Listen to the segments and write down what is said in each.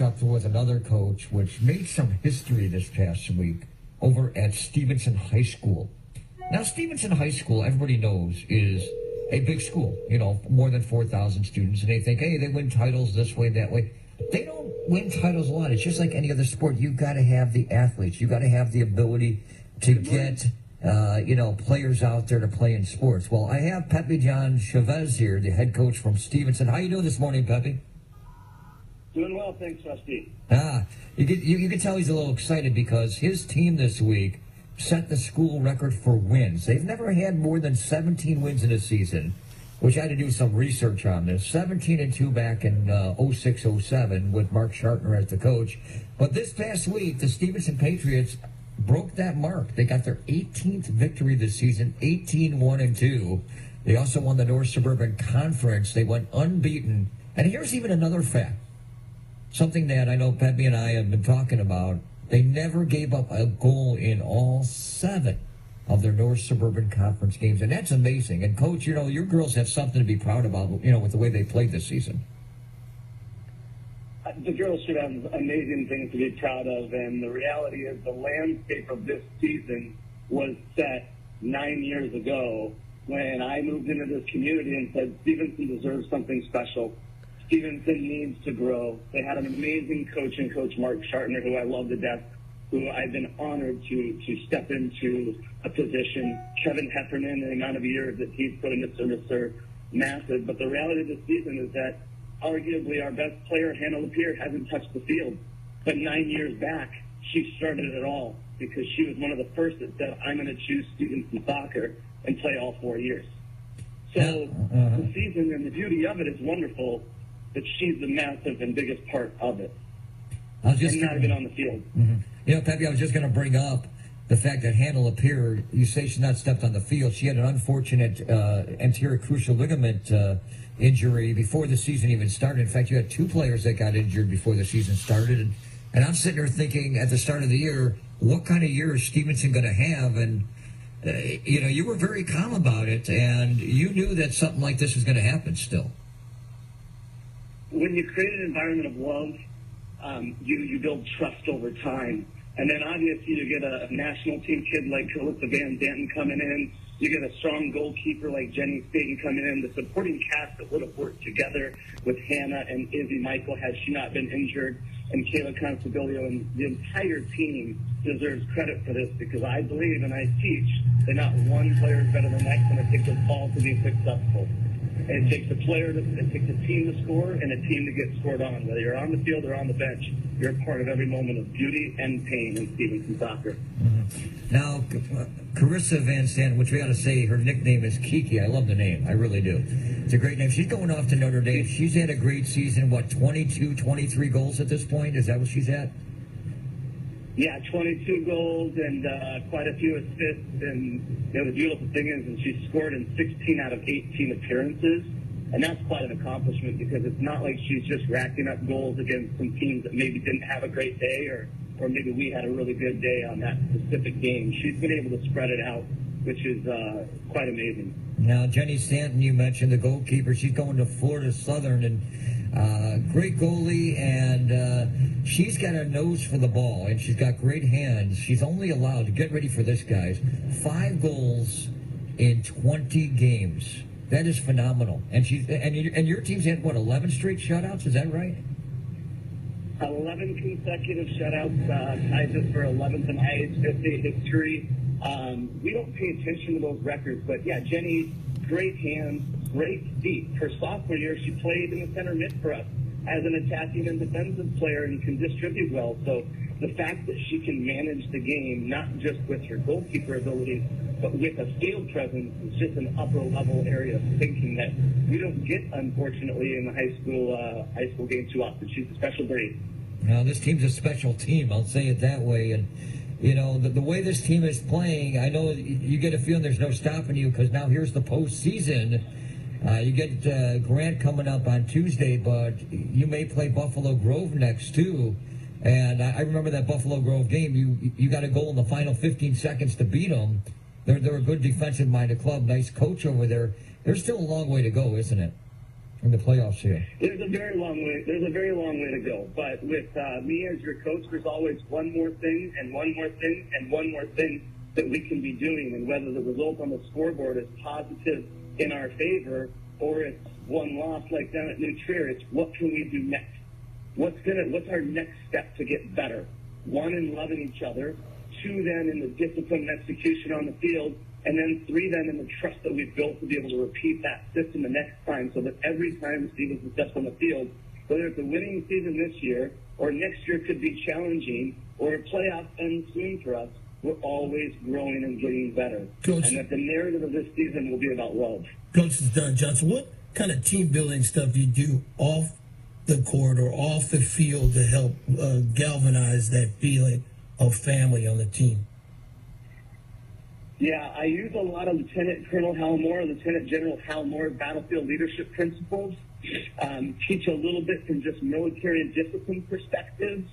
up with another coach, which made some history this past week over at Stevenson High School. Now, Stevenson High School, everybody knows, is a big school, you know, more than 4,000 students, and they think, hey, they win titles this way, that way. They don't win titles a lot. It's just like any other sport. You've got to have the athletes. You've got to have the ability to get, players out there to play in sports. Well, I have PepeJon Chavez here, the head coach from Stevenson. How you doing this morning, Pepe? Doing well, thanks, Rusty. You can tell he's a little excited because his team this week set the school record for wins. They've never had more than 17 wins in a season, which I had to do some research on this. 17-2 back in 06-07 with Mark Shartner as the coach. But this past week, the Stevenson Patriots broke that mark. They got their 18th victory this season, 18-1-2. They also won the North Suburban Conference. They went unbeaten. And here's even another fact, something that I know Pepe and I have been talking about. They never gave up a goal in all 7 of their North Suburban Conference games, and that's amazing. And, Coach, you know, your girls have something to be proud about, you know, with the way they played this season. The girls should have amazing things to be proud of, and the reality is the landscape of this season was set 9 years ago when I moved into this community and said Stevenson deserves something special. Stevenson needs to grow. They had an amazing coach in Coach Mark Shartner, who I love to death, who I've been honored to step into a position. Kevin Heffernan, the amount of years that he's put into service are massive. But the reality of this season is that arguably our best player, Hannah Lapierre, hasn't touched the field. But 9 years back, she started it all because she was one of the first that said, I'm going to choose Stevenson soccer and play all 4 years. So the season and the beauty of it is wonderful, but she's the massive and biggest part of it. And not even on the field. Mm-hmm. You know, Pepe, I was just going to bring up the fact that Hannah Lapierre, you say she's not stepped on the field. She had an unfortunate anterior cruciate ligament injury before the season even started. In fact, you had 2 players that got injured before the season started. And I'm sitting there thinking at the start of the year, what kind of year is Stevenson going to have? And, you were very calm about it, and you knew that something like this was going to happen still. When you create an environment of love, you build trust over time. And then obviously you get a national team kid like Kalyssa VanZanten coming in. You get a strong goalkeeper like Jenny Staten coming in. The supporting cast that would have worked together with Hannah and Izzy Michael had she not been injured, and Kayla Constabilio, and the entire team deserves credit for this because I believe and I teach that not one player is better than the next, and it takes us all to be successful. And it takes it takes a team to score and a team to get scored on. Whether you're on the field or on the bench, you're a part of every moment of beauty and pain in Stevenson soccer. Mm-hmm. Now, Kalyssa VanZanten, which we got to say, her nickname is Kiki. I love the name. I really do. It's a great name. She's going off to Notre Dame. She's had a great season. 22, 23 goals at this point? Is that what she's at? Yeah, 22 goals and quite a few assists. And the beautiful thing is she scored in 16 out of 18 appearances. And that's quite an accomplishment because it's not like she's just racking up goals against some teams that maybe didn't have a great day or maybe we had a really good day on that specific game. She's been able to spread it out, which is quite amazing. Now, Jenny Staten, you mentioned the goalkeeper. She's going to Florida Southern, and great goalie, and she's got a nose for the ball, and she's got great hands. She's only allowed, to get ready for this, guys, 5 goals in 20 games. That is phenomenal. And your team's had, 11 straight shutouts? Is that right? 11 consecutive shutouts, ties us for 11th in IHSA history. We don't pay attention to those records, but yeah, Jenny, great hands, great feet. Her sophomore year, she played in the center mid for us as an attacking and defensive player and can distribute well. So the fact that she can manage the game, not just with her goalkeeper abilities, but with a field presence, is just an upper level area of thinking that we don't get, unfortunately, in the high school game too often. She's a special breed. Now, this team's a special team, I'll say it that way. And, the way this team is playing, I know you get a feeling there's no stopping you because now here's the postseason. You get Grant coming up on Tuesday, but you may play Buffalo Grove next, too. And I remember that Buffalo Grove game. You got a goal in the final 15 seconds to beat them. They're a good defensive-minded club, nice coach over there. There's still a long way to go, isn't it? in the playoffs here? There's a very long way to go. But with me as your coach, there's always one more thing and one more thing and one more thing that we can be doing. And whether the result on the scoreboard is positive in our favor or it's one loss like down at New Trier, it's what can we do next? What's our next step to get better? One, in loving each other. Two, then in the discipline and execution on the field. And then three, then in the trust that we've built to be able to repeat that system the next time, so that every time Stevenson steps on the field, whether it's a winning season this year or next year could be challenging or a playoff end soon for us, we're always growing and getting better. Coach, and that the narrative of this season will be about love. Coach Johnson, what kind of team building stuff do you do off the court or off the field to help galvanize that feeling of family on the team? Yeah, I use a lot of Lieutenant Colonel Lieutenant General Hal Moore battlefield leadership principles. Teach a little bit from just military and discipline perspectives.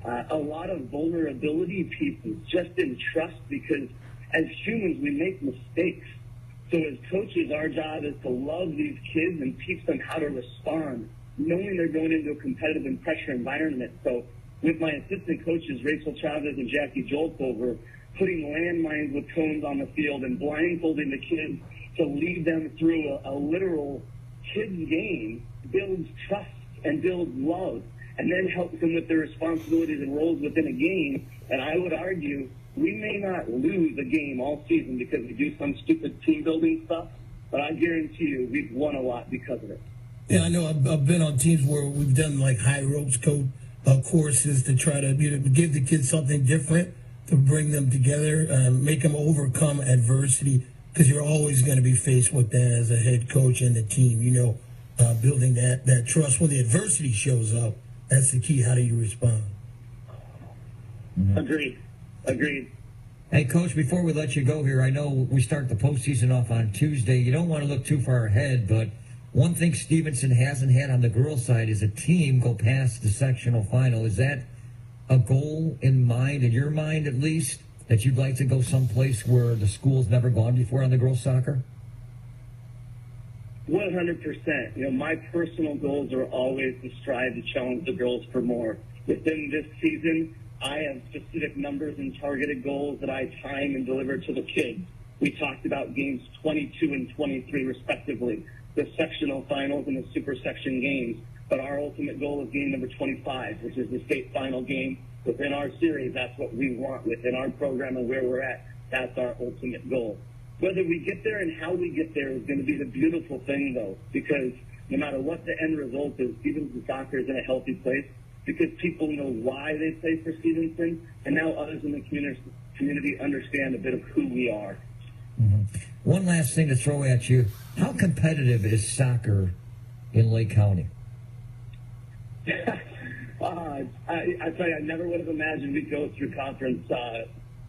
A lot of vulnerability pieces, just in trust, because as humans we make mistakes. So as coaches, our job is to love these kids and teach them how to respond, knowing they're going into a competitive and pressure environment. So with my assistant coaches, Rachel Chavez and Jackie Jolkover, putting landmines with cones on the field and blindfolding the kids to lead them through a literal kids game builds trust and builds love, and then helps them with their responsibilities and roles within a game. And I would argue we may not lose a game all season because we do some stupid team building stuff, but I guarantee you we've won a lot because of it. Yeah, I know. I've been on teams where we've done like high ropes courses to try to give the kids something different, to bring them together, make them overcome adversity, because you're always going to be faced with that as a head coach and the team, building that trust. When the adversity shows up, that's the key. How do you respond? Mm-hmm. Agreed. Hey, Coach, before we let you go here, I know we start the postseason off on Tuesday. You don't want to look too far ahead, but one thing Stevenson hasn't had on the girls' side is a team go past the sectional final. Is that a goal in mind, in your mind at least, that you'd like to go someplace where the school's never gone before on the girls' soccer? 100%. My personal goals are always to strive to challenge the girls for more. Within this season, I have specific numbers and targeted goals that I time and deliver to the kids. We talked about games 22 and 23 respectively, the sectional finals and the super section games. But our ultimate goal is game number 25, which is the state final game within our series. That's what we want within our program and where we're at. That's our ultimate goal. Whether we get there and how we get there is going to be the beautiful thing, though, because no matter what the end result is, Stevenson soccer is in a healthy place because people know why they play for Stevenson, and now others in the community understand a bit of who we are. Mm-hmm. One last thing to throw at you. How competitive is soccer in Lake County? I tell you, I never would have imagined we'd go through conference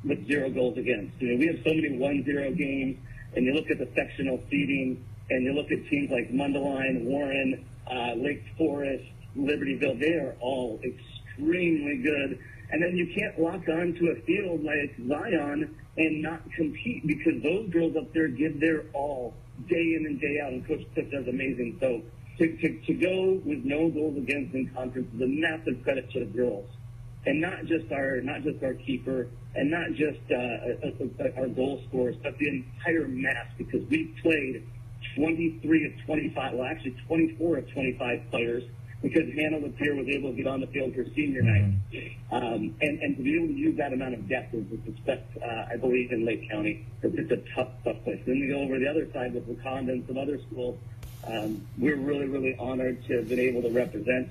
with 0 goals against. We have so many 1-0 games, and you look at the sectional seeding, and you look at teams like Mundelein, Warren, Lake Forest, Libertyville. They are all extremely good. And then you can't lock on to a field like Zion and not compete, because those girls up there give their all day in and day out, and Coach Pitt does amazing. So to go with no goals against in conference is a massive credit to the girls, and not just our keeper, and not just our goal scorers, but the entire mass, because we played 23 of 25, well actually 24 of 25 players, because Hannah Lapierre was able to get on the field for senior night, and to be able to use that amount of depth is a respect, I believe, in Lake County. It's a tough place. Then we go over the other side with Wakanda and some other schools. We're really, really honored to have been able to represent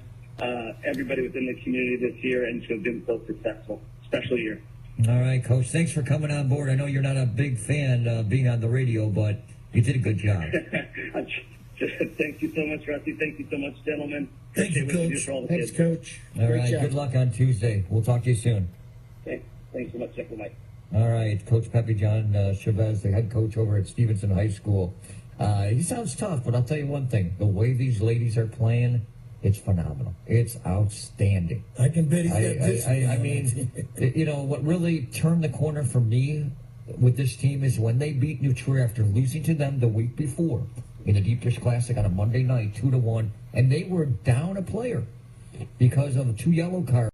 everybody within the community this year and to have been so successful. Special year. All right, Coach. Thanks for coming on board. I know you're not a big fan of being on the radio, but you did a good job. Thank you so much, Rusty. Thank you so much, gentlemen. Thank you, Coach. Thanks, Coach. All right. Good luck on Tuesday. We'll talk to you soon. Thanks so much, Mike. All right, Coach PepeJon Chavez, the head coach over at Stevenson High School. He sounds tough, but I'll tell you one thing. The way these ladies are playing, it's phenomenal. It's outstanding. I can bet he's got this. I mean, what really turned the corner for me with this team is when they beat New Trier after losing to them the week before. in the Deep Dish Classic on a Monday night, 2-1, and they were down a player because of 2 yellow cards.